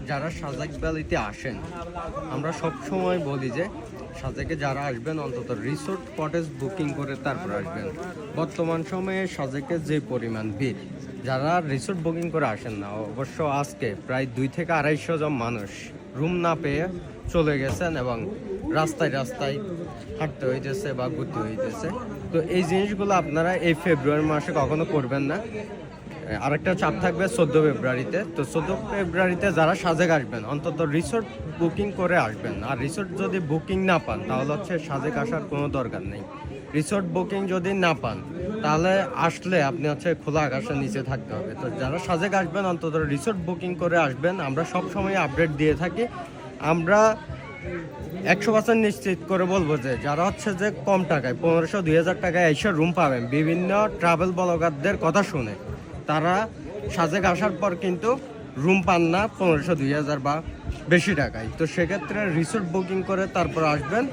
যারা সাজেক ভ্যালিতে আসেন, আমরা সব সময় বলি যে সাজেকে যারা আসবেন অন্তত রিসোর্ট কটেজ বুকিং করে তারপর আসবেন। বর্তমান সময়ে সাজেকে যে পরিমাণ ভিড়, যারা রিসোর্ট বুকিং করে আসেন না, অবশ্য আজকে প্রায় 2 থেকে 250 জন মানুষ রুম না পেয়ে চলে গেছেন এবং রাস্তায় রাস্তায় হাঁটতে হইতেছে বা ঘুরতে হইতেছে। তো এই জিনিসগুলো আপনারা এই ফেব্রুয়ারি মাসে কখনো করবেন না। আরেকটা চাপ থাকবে 14 ফেব্রুয়ারিতে। তো 14 ফেব্রুয়ারিতে যারা সাজেক আসবেন অন্তত রিসোর্ট বুকিং করে আসবেন। আর রিসোর্ট যদি বুকিং না পান তাহলে হচ্ছে সাজেক আসার কোনো দরকার নেই। রিসোর্ট বুকিং যদি না পান তাহলে আসলে আপনি হচ্ছে খোলা আকাশের নিচে থাকতে হবে। তো যারা সাজেক আসবেন অন্তত রিসোর্ট বুকিং করে আসবেন। আমরা সব সময় আপডেট দিয়ে থাকি। আমরা 100% নিশ্চিত করে বলবো যে যারা হচ্ছে যে কম টাকায় 1500-2000 টাকায় এসে রুম পাবেন বিভিন্ন ট্রাভেল ব্লগারদের কথা শুনে, তারা সাজেক আসার পর কিন্তু রুম পান না 1500-2000 বা বেশি টাকায়। তো সেক্ষেত্রে রিসোর্ট বুকিং করে তারপর আসবেন।